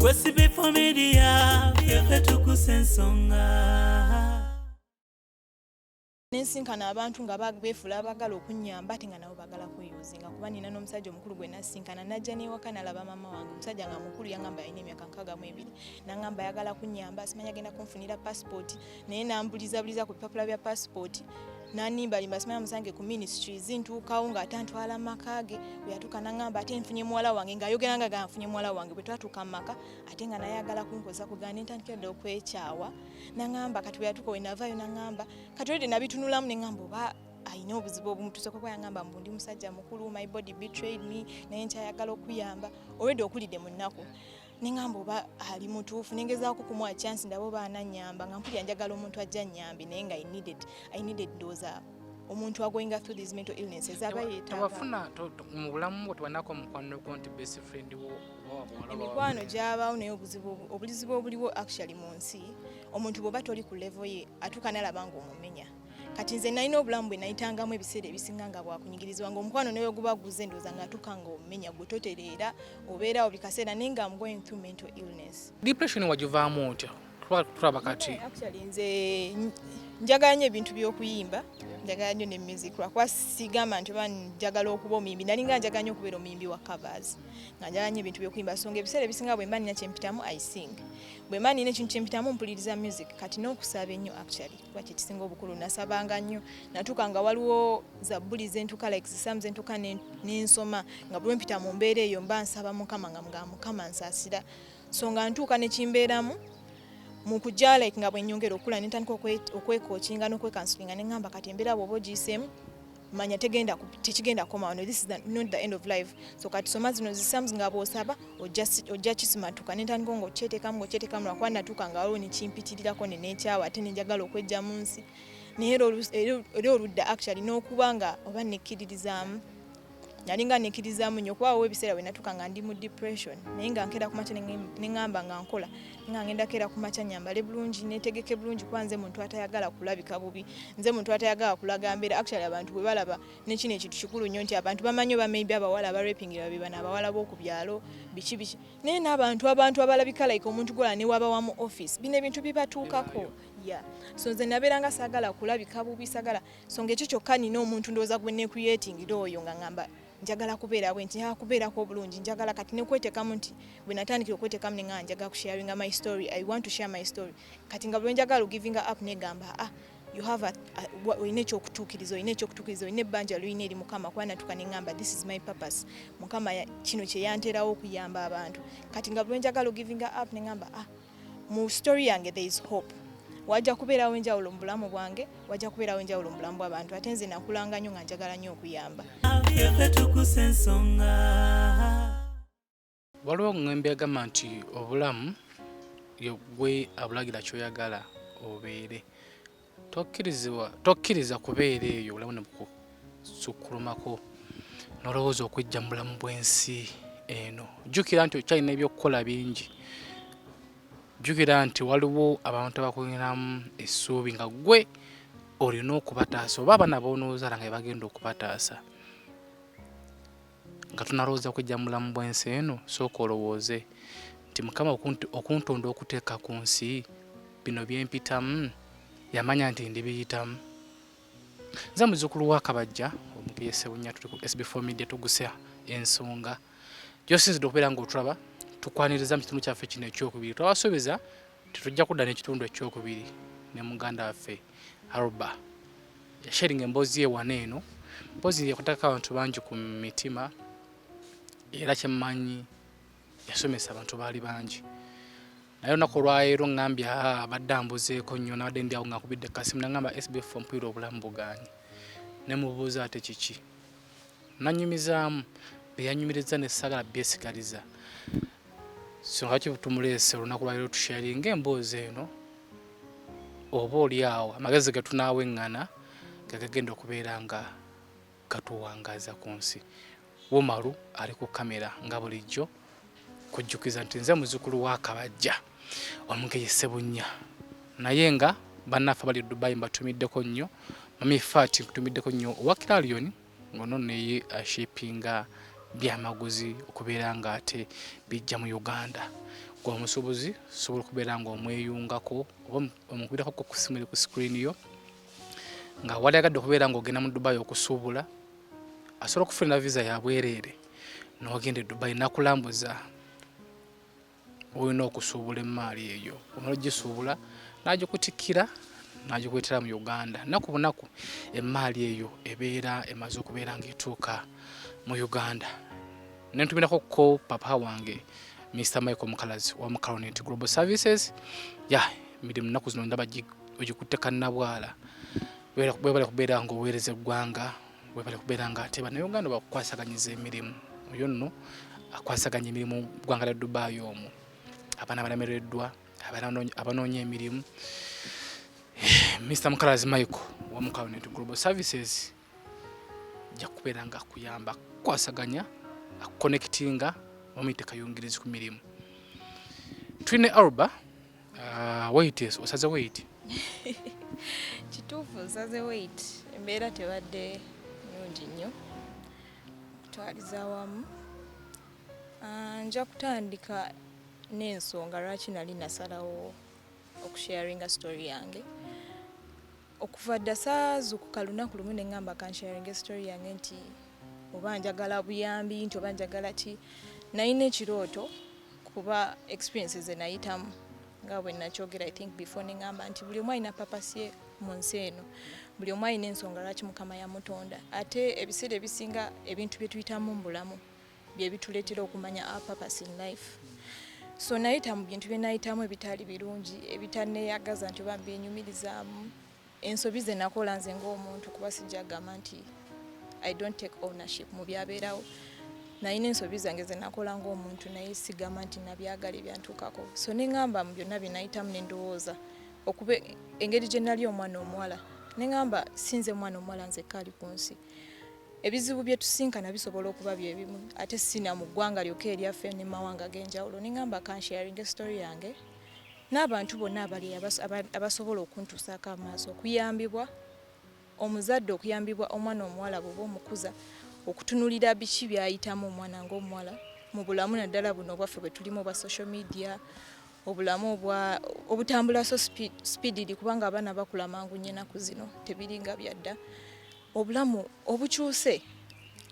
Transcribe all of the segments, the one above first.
Wesibe for media, yefe tukusensonga. Nensinkana abantu nga beefula abagala okunnyamba ate nga nabo bagala kweyuzinga kuba nina n'omusajja omukulu gwe nasinkana najja n'ewaka nalaba mama wange omusajja nga mukulu yangamba alina emyaka 62 nangamba ayagala kunnyamba simanya agenda kunfunira passport naye nambulizabuliza ku bipapula bya passport nanimbalimba simanya musange ku ministries ntuukawo nga atantwala makage bwe yatuuka nangamba ate nfunye muwala wange ng'ayogera nga ganfunye muwala wange bwe twatuuka mu maka ate nga naye ayagala kunkoza kugana ntandikira ddala okwekyawa nangamba kati bwe yatuuka we navaayo nangamba kati olwedde nabitunulamu nengamba oba ayina obuzibu obumutuuse kuba yangamba mbu ndi musajja mukulu my body betrayed me naye nkyayagala okuyamba olwedde okulidde mu nnaku nengamba oba ali mutuufu nengezaako kumuwa chance ndaba oba anannyamba nga mpulira njagala omuntu ajja nnyambi naye nga I needed those omuntu agoinga through these mental illnesses aba tewafuna mu bulamu bwo tewanako mukwano gwo nti best friend wo emikwano gyabaawo naye obulizibu obuliwo actually mu nsi omuntu bw'oba toli ku level ye atuuka nalaba ng'omumenya kati nze nalina obulamu bwe nayitangamu ebiseera ebisinga nga bwakunyigirizibwa ng'omukwano newe guba guze ndooza nga atuuka ng'omumenya gwe totereera obeerawo buli kaseera naye nga I'm going through mental illness. Depression wagivaamu otya? Tulaba kati actually nze njagala nnyo ebintu by'okuyimba njagala nnyo ne music lwakuba sigamba nti oba njagala okuba omuyimbi nalinga njagala nnyo okubeera omuyimbi wa covers nga njagala nnyo ebintu by'okuyimba songa ebiseera ebisinga bwe mba nina kyempitamu I sing bwe mba nina ekintu kyempitamu mpuliriza music kati n'okusaba ennyo actually kuba kye kisinga obukulu nasabanga nnyo natuuka nga waliwo zabbuli zentuka like zisamu zentuka n'ensoma nga bwe mpita mu mbeera eyo mba nsaba mukama nga mukama nsaasira so nga ntuuka ne kimbeeramu mukujja like nga bwenyongera okula nentandika okwekokinga n'okwekansulinga nengamba kati embeera bw'oba ogiyiseemu manya tekigenda koma no this is not the end of life so kati soma zino zisamu nga bw'osaba ojja kisimatuka nentandika ng'okyeteekamu lwakuba natuuka nga waliwo nekimpitirirako nenekyawa ate nenjagala okwejja mu nsi naye era oludda actually n'okuba nga oba nekkiririzaamu nalinga nekkiririzaamu nnyo kuba ebiseera bwe natuuka nga ndi mu depression naye nga nkera ku makya nengamba nga nkola nga ngenda kera ku makya nyambale bulungi netegeke bulungi kuba nze muntu atayagala kulabika bubi nze muntu atayagala kulaga mbeera actually abantu bwe balaba nekino ekintu kikulu nnyo nti abantu bamanyi oba maybe abawala abarapingira be bano abawala b'oku byalo biki naye n'abantu abalabika like omuntu gola ne waba mu office bino ebintu bibatuukako yeah so nze nabeeranga saagala kulabika bubi saagala so ng'ekyo kyokka nina omuntu ndowooza gwe neecreatingira oyo nga ngamba njagala kubeera bwe njagala kubeerako obulungi njagala kati nekwetekamu nti bwe natandikira okwetekamu nenga njagala kusharinga my story I want to share my story kati nga bwe njagala giving up negamba you have oyina ekyokutuukiriza oyina ebbanja luyina eri mukama kuba natuuka nengamba this is my purpose mukama kino kyeyanterawo okuyamba abantu kati nga bwe njagala giving up nengamba mu story yange there is hope wajja kubeerawo enjawulo mu bulamu bwange wajja kubeerawo enjawulo mu bulamu bw'abantu ate nze nakulanga nnyo nga njagala nnyo okuyamba. Waliwo ng'embe agamba nti obulamu gwe abulagira kyoyagala obeere tokkiriza kubeera eyo obulamu ne bukusukkulumako n'olowooza okwijja mu bulamu bw'ensi eno jjukira nti okyalina ebyokukola bingi jjukira nti waliwo abantu abakulinamu essuubi nga gwe olina okubataasa oba abaana b'onoozaala nga bagenda okubataasa nga tunalowooza kujja mu bulamu bw'ensi eno sooka olowooze nti mukama okuntonda okuteeka ku nsi bino byempitamu yamanya nti ndibiyitamu nze muzzukulu wa Kabajja omugeyese bunya tuli ku SB4 Media tugusa ensonga gyosinzidde okubeera ng'otulaba tukwaniriza mu kitundu kyaffe kino ekyokubiri twabasuubiza tetujja kudda n'ekitundu ekyokubiri ne muganda waffe Alba yasharinga emboozi ye wano eno emboozi yakutaka abantu bangi ku mitima era kyemmanyi yasomesa abantu baali bangi naye olunaku olwaleero ngambye abadde ambuzeeko nnyo nabadde ndi awo nga nkubidde kasimu nagamba SB4 mpulira obulamu buganye ne mubuuza ate kiki nanyumizaamu beyanyumiriza ne sagala byesigaliza songa ki tumuleese olunaku lwaleero tusharinga emboozi eno oba oli awo amagezi ge tunaaweŋŋana gagenda okubeera nga gatuwangaza ku nsi Womaru ali ku kamera nga bulijjo kujjukiza nti nze muzzukulu wa Kabajja omugeyese bunya naye nga bannaffe bali Dubai mbatumiddeko nnyo mami Fati nkutumiddeko nnyo owa Kiralioni ngono neye ashipinga byamaguzi okubeera nga ate bijja mu Uganda. Gwa omusuubuzi sobola okubeera nga omweyungako oba omukubirako ku simu ku screen yo nga wali agadde okubeera nga ogenda mu Dubai okusuubula, asobola okufunira visa ya bwereere n'ogenda e Dubai nakulambuza. Olina okusuubula emmaali eyo, omala ogisuubula n'agikutikkira n'agikuleetera mu Uganda. Naku bunaku emmaali eyo ebeera emaze okubeera ng'etuuka mu Uganda. Nentumirako ko papa wange Mr. Michael Mukalazi wa Mukaronet Global Services. Mirimu nnaku zino ndaba ogikutte kannabwala. Webale kubeera nga oweereza eggwanga, webale kubeera nga ate bannayuganda bakukwasaganyiza emirimu. Oyo nno akwasaganya emirimu mu ggwanga lya Dubai omwo. Abaana balemereddwa, abanoonya emirimu. Mr. Mukalazi Michael wa Mukaronet Global Services ajja kubeera nga akuyamba, akukwasaganya, akuconnectinga, omuyite kayungirizi ku mirimu. Twine Alba, osaze weight. Kituufu osaze weight. Embeera tebadde nnungi nnyo kutwaliza awamu. Nja kutandika n'ensonga lwaki nali nasalawo okusharinga story yange. Okuva dda saazuukuka lunaku lumu ne ngamba kansharinga story yange nti oba njagala buyambi nti oba njagala ki. Nalina ekirooto kuba experiences ze nayitamu nga bwe nakyogera I think before ne ngamba nti buli omu alina papasi ye mu nsi eno, buli omu alina ensonga lwaki Mukama yamutonda. Ate ebiseera ebisinga ebintu bye tuyitamu mu bulamu bye bituleetera okumanya our purpose in life. So nayita mu bintu bye nayitamu ebitaali birungi, ebitanneeyagaza nti oba mbyenyumirizaamu. Ensobi ze nakola nze ng'omuntu kuba sijja gamba nti I don't take ownership mu byabeerawo. Nalina ensobi zange ze nakola ng'omuntu naye sigamba nti nabyagala ebyantuukako. So ne ngamba mu byonna bye nayitamu ne ndowooza okuba engeri gye nali omwana omuwala. Ne ngamba sinze mwana omuwala nzekka ali ku nsi. Ebizibu bye tusinkana bisobola okuba bye bimu ate sina mu ggwanga lyokka eryaffe ne mawanga ag'enjawulo. Ne ngamba kansharinga story yange n'abantu bonna abali abasobola okuntuusaako amaaso, okuyambibwa omuzadde, okuyambibwa omwana omuwala bw'oba omukuza, okutunulira biki byayitamu omwana ng'omuwala mu bulamu naddala buno obwaffe bwe tulimu obwa social media, obulamu obutambula so speedily kubanga abaana bakula mangu nnyo ennaku zino tebiringa byadda. Obulamu obukyuse.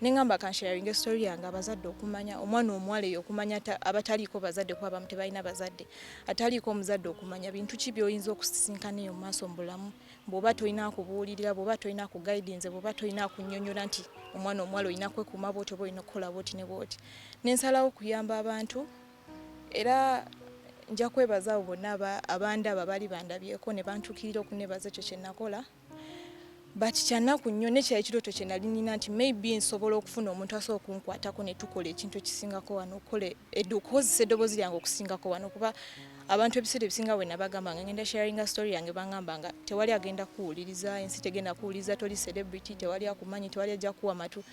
Ne ngamba kansharinga story yange abazadde okumanya, omwana omuwala eyo okumanya abataliiko bazadde kuba abamu tebalina bazadde, ataliiko omuzadde okumanya bintu ki by'oyinza okusisinkana eyo mu maaso mu bulamu bw'oba tolina kubuulirira, bw'oba tolina ku guidance, bw'oba tolina kunnyonnyola nti omwana omuwala olina kwekuuma bw'oti oba olina okukola bw'oti ne bw'oti. Nensalawo okuyamba abantu era nja kwebaza abo bonna abandaba baali bandabyeko ne bantuukirira okunebaza ekyo kye nakola. But kyanaku nnyo nekyali kirooto kye nali nina nti maybe nsobola okufuna omuntu asobola okunkwatako ne tukola ekintu ekisingako wano, okukozesa eddoboozi lyange okusingako wano kuba abantu ebiseera ebisinga bwe nabagamba nga ngenda sharinga story yange bangamba nga tewali agenda kuwuliriza, ensi tegenda kuwuliriza, toli celebrity, tewali akumanyi, tewali ajja kuwa matu.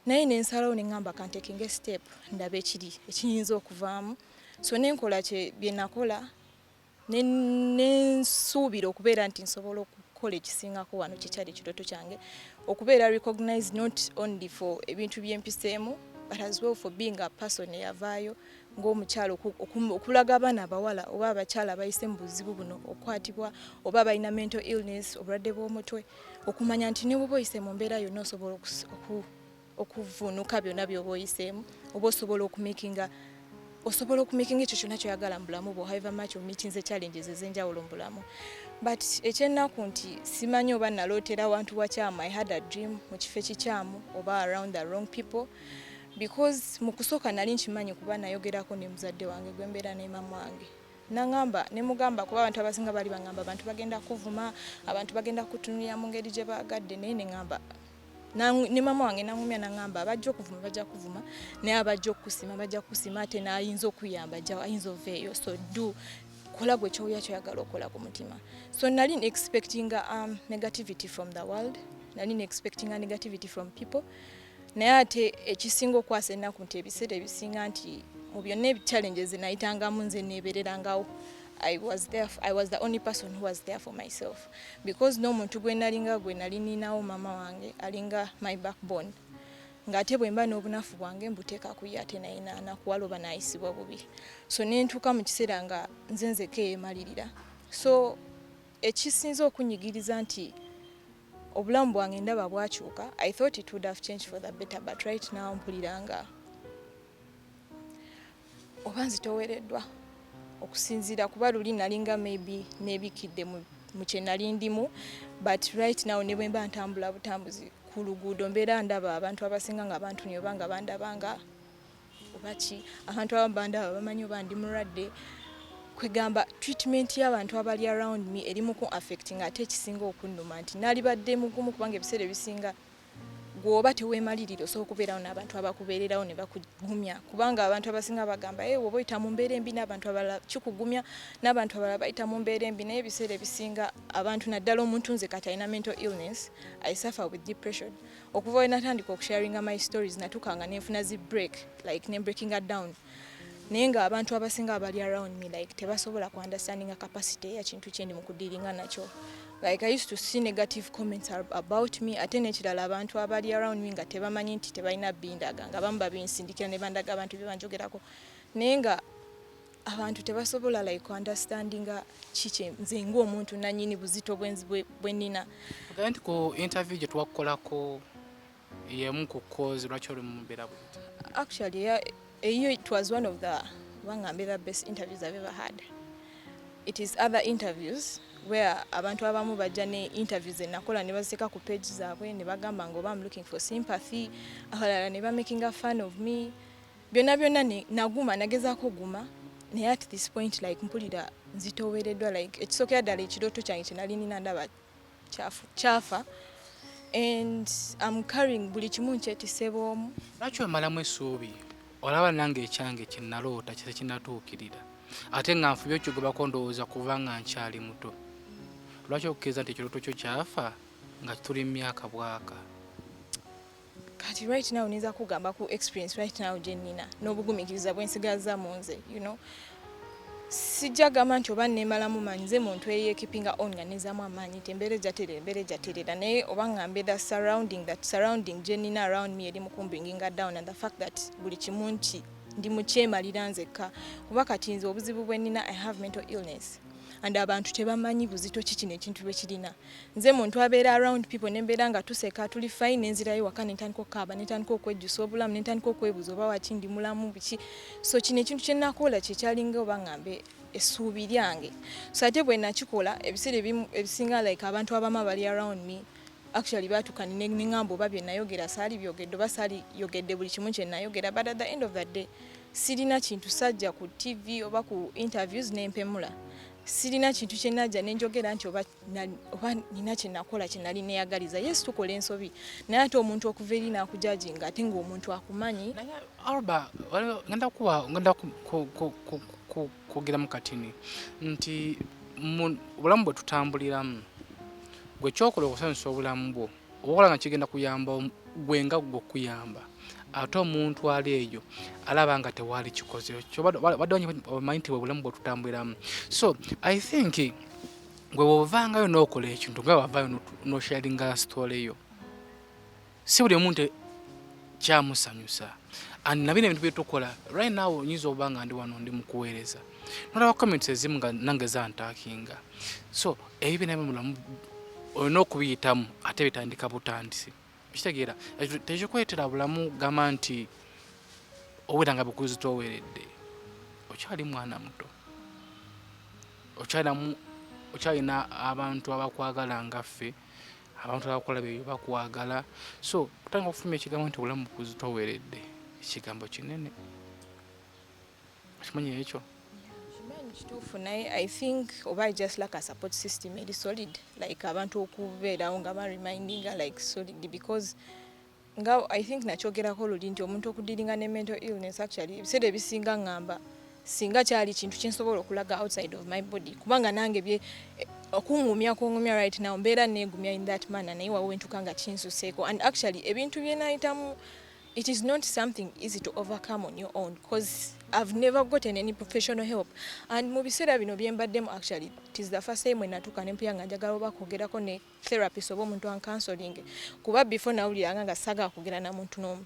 Naye nensalawo ne ngamba kantekinga step ndabe ekiyinza okuvaamu. So nenkola bye nakola nensuubira okubeera nti nsobola okukola ekisingako wano kyekyali ekirooto kyange, okubeera recognized not only for ebintu by'empiseemu but as well for being a person eyavaayo ng'omukyalo okulaga abaana abawala oba abakyala abayise mu buzibu buno okwatibwa oba balina mental illness, obulwadde bw'omutwe, okumanya nti ne bw'oba oyise mu mbeera yonna osobola okuvuunuka byonna by'oba oyiseemu, oba osobola okumikinga ekyo kyonna kyoyagala mu bulamu bwo, however much omitinze challenges ez'enjawulo mu bulamu. But ekyennaku nti simanyi oba nalootera wantu wakyamu, I had a dream mu kifo ekikyamu oba around the wrong people, because mu kusooka nali nkimanyi kuba nayogerako ne muzadde wange gwe mbeera ne mama wange. Ne mugamba kuba abantu abasinga bali bangamba abantu bagenda kuvuma, abantu bagenda kutunulira mu ngeri gye baagadde, naye ne ngamba ne mama wange nangumya nangamba abajja okuvuma bajja kuvuma, naye abajja okusima bajja kusima, ate n'ayinza okuyamba ayinza oveeyo. So kola gwe kyoya kyoyagala okola ku mutima. So nali expecting negativity from the world, nali expecting negativity from people. Naye ate ekisinga okwasa ennaku nti ebiseera ebisinga nti mu byonna challenges nayitangamu nze neebererangawo. I was the only person who was there for myself, because n'omuntu gwe nali ninawo mama wange alinga my backbone. ng'ate bwe mba n'obunafu bwange mbuteeka ku ye ate naye nakuwaloba n'ayisibwa bubi. So ne ntuuka mu kiseera nga nze nzekka eyeemalirira. So ekisinza okunyigiriza nti obulamu bwange ndaba bwakyuka. I thought it would have changed for the better, but right now mpulira nga oba nzitowereddwa okusinziira kuba luli nalinga maybe neebikidde mu kye nali ndimu, but right now ne bwe mba ntambula butambuzi ku luguudo mbeera ndaba abantu abasinga nga bantunye oba nga bandabanga oba ki, abantu abamu bandaba bamanyi oba ndi mulwadde. Kwegamba treatment y'abantu abali around me erimu ku affecting ate ekisinga okunnuma nti nalibadde mugumu kubanga ebiseera ebisinga gwoba teweemalirira osobola okubeerawo n'abantu abakubeererawo ne bakugumya kubanga abantu abasinga bagamba woba oyita mu mbeera embi n'abantu abalala kikugumya n'abantu abalala bayita mu mbeera embi naye ebiseera ebisinga abantu naddala omuntu nze kati alina mental illness, I suffer with depression. Okuva we natandika okusharinga my stories natuukanga nenfuna zi break like ne breaking her down. Naye nga abantu abasinga abali around me like tebasobola ku understanding capacity ya kintu kyendi mu kudiringa nakyo. Like I used to see negative comments about me ate n'ekirala abantu abali around me nga tebamanyi nti tebalina bindaga nga bamu babinsindikira ne bandaga abantu bye banjogerako. Naye nga abantu tebasobola like understandinga kiki nze ng'omuntu nannyini buzito bwe nnina. Ogenda nti ku interview gye twakolako yemu ku cause lwaki oli mu mbeera bw'eti? Actually it was one of the best interviews I've ever had. It is other interviews where abantu abamu bajja ne interviews enakola ne baziseka ku page zaabwe ne bagamba ngo I'm looking for sympathy, abalala ne ba making a fun of me. Byonna ne naguma nagezaako guma naye at this point like mpulira nzitowereddwa like ekisookera ddala ekirooto kyange kye nali nina ndaba kyafa and I'm carrying buli kimu nkyetise bw'omu. Lwaki omalamu essuubi olaba nange ekyange kye naloota kye kinatuukirira ate nga nfubye okigobako ndowooza kuba nga nkyali muto? Lwaki okukkiriza nti ekirooto kyo kyafa nga tuli mu myaka bwaka? Kati right now niza kugamba ku experience right now gye nnina n'obugumikiriza bwensigaza mu nze, you know. Sijja gamba nti oba neemalamu maanyi nze muntu eyeekipinga on nga nezaamu amaanyi nti embeera ejjaterera naye oba ngambe that surrounding gye nnina around me eri mu kumbringinga down and the fact that buli kimu nti ndi mu kyemalira nzekka kuba kati nze obuzibu bwe nnina I have mental illness and abantu tebamanyi buzito ki kino ekintu bwe kirina. Nze muntu abeera around people nembeera nga tuseka tuli fine nenzirayo waka nentandika okukaaba nentandika okwejjusa obulamu nentandika okwebuuza oba waki ndi mulamu biki. So kino ekintu kye nnakoola kye kyalinga oba ngambe essuubi lyange. So ate bwe nakikola ebiseera ebisinga like abantu abamu bali around me actually batukana ne ngamba oba bye nayogera saali byogedde oba saali yogedde buli kimu kye nayogera, but at the end of the day sirina kintu sajja ku TV oba ku interviews nempemula. Sirina kintu kye najja nenjogera nti oba nina kye nakola kye nali neeyagaliza. Yes tukola ensobi naye ate omuntu okuva eri n'akujajinga ate ng'omuntu akumanyi. Alba ngenda kugira mu katini nti obulamu bwe tutambuliramu gwe kyokola okusanyusa obulamu bwo obakola nga kigenda kuyamba gwenga gwe okuyamba ate omuntu ali eyo alaba nga tewali kikoze badde omanyi nti obulamu bwe tutambuliramu. So I think gwe woovangayo n'okola ekintu nga wavaayo n'osharinga story yo si buli omuntu kyamusanyusa and nabino ebintu bye tukola right now nyinza oba nga ndi wano ndi mu kuweereza nolaba comments ezimu nga nange zantaakinga. So ebyo nabyo mulamu olina okubiyitamu ate bitandika butandisi kitegeera tekikwetera bulamu gamba nti obwera nga bukuzitoweredde okyali mwana muto okyalina abantu abakwagala nga ffe abantu abakola bye bakwagala. So kutanga okufulumya ekigambo nti obulamu bukuzitoweredde ekigambo kinene kimanyi ekyo kituufu naye I think oba just like a support system eri solid like abantu okubeerawo nga baremindinga like solid because nga I think nakyogerako luli nti omuntu okudiringa ne mental illness actually ebiseera ebisinga ngamba singa kyali kintu kyensobola okulaga outside of my body kubanga nange bye okungumya right now mbeera neegumya in that manner naye wawe entuka nga kinsuseeko and actually ebintu bye nayitamu it is not something easy to overcome on your own because I've never gotten any professional help and mu biseera bino bye mbaddemu actually it is the first time when natuuka ne mpulira nga njagala oba kwogerako ne therapist oba omuntu counseling kuba before nawuliranga nga saga kwogera na muntu n'omu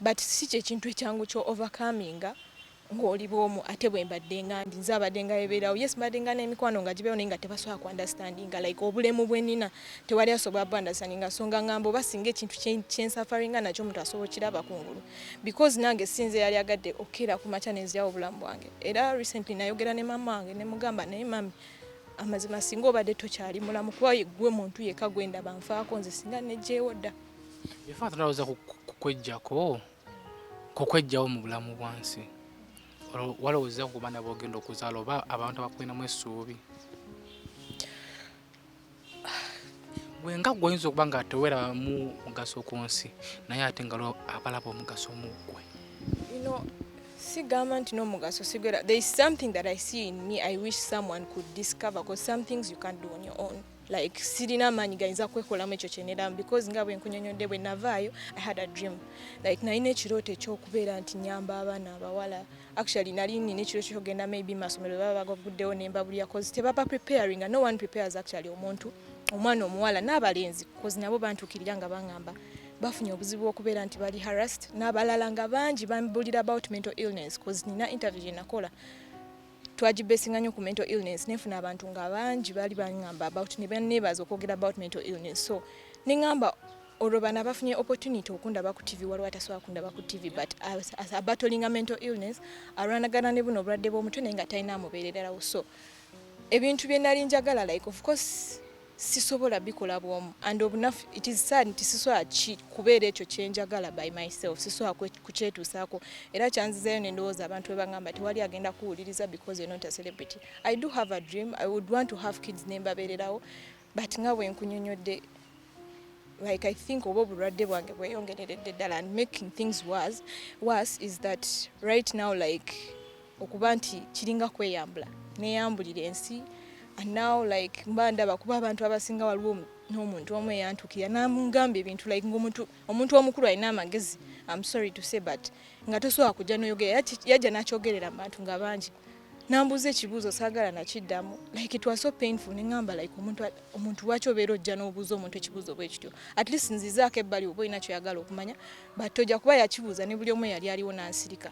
but si kye kintu ekyangu kyo overcominga ng'oli bw'omu ate bwe mbadde nga ndi nze abadde nga bebeerawo yes mbadde nga n'emikwano nga gibeewo naye nga tebasobola ku understandinga like obulemu bwe nnina tewali asobola bu understandinga so nga ngamba oba singa ekintu kyensafaringa nakyo omuntu asobola okiraba kungulu because nange sinze yali agadde okera ku makya nenzirawo obulamu bwange era recently nayogera ne mama wange ne mugamba naye mami amazima singa obadde tokyali mulamu kuba gwe muntu yekka gwendaba nfaako nze singa nejjeewo dda efa tunalowooza kukwejjako kukwejjawo mu bulamu bwansi walowooza ku baana b'ogenda okuzaala oba abantu abakulinamu essuubi gwenga gwoyinza okuba nga teweeramu mugaso ku nsi naye ate nga abalaba omugaso mu ggwe sigamba nti n'omugaso sigwera there is something that I see in me I wish someone could discover because some things you can't do on your own like sirina amaanyi gayinza kwekolamu ekyo kyeneramu because nga bwe nkunyonyodde bwe navaayo I had a dream like nalina ekirooto ekyokubeera nti nyamba abaana abawala actually nali nina ekirooto kyogenda maybe masomero baba baguddewo nembabulya cause tebaba preparing no one prepares actually omwana omuwala n'abalenzi cause nabo bantukirira nga bangamba bafunye obuzibu okubeera nti bali harassed n'abalala nga bangi bambulira about mental illness cause nina interview nakola twagibesinga nnyo ku mental illness nefuna abantu nga bangi bali bangamba about nebaza okwogera about mental illness so nengamba olwo bana bafunye opportunity okundaba ku TV waliwo atasobola kundaba ku TV but abatolinga mental illness alwanagana ne buno obulwadde bw'omutwe naye nga talina amubeererawo so ebintu bye nali njagala like of course sisobola bikola bwomu and obunafu it is sad nti sisobola kubeera ekyo kyenjagala by myself sisobola kukyetuusaako era kyanzizayo nendowooza abantu bwe bagamba tewali agenda kuwuliriza because you're not a celebrity I do have a dream I would want to have kids nembabeererawo but nga bwe nkunyonyodde like I think oba obulwadde bwange bweyongereredde ddala and making things worse is that right now like okuba nti kiringa kweyambula neyambulira ensi and now like mba ndaba kuba abantu abasinga waliwo n'omuntu omu eyantukira namugamba ebintu like omuntu omukulu alina amagezi I'm sorry to say but nga tosobola kujja n'oyogera yajja n'akyogerera abantu nga bangi nambuza ekibuuzo saagala nakiddamu like it was so painful nengamba like omuntu lwaki obeera ojja n'obuuza omuntu ekibuuzo bwe kityo at least nzizaako ebbali oba olina kyoyagala okumanya but tojja kuba yakibuuza ne buli omu yali aliwo n'ansirika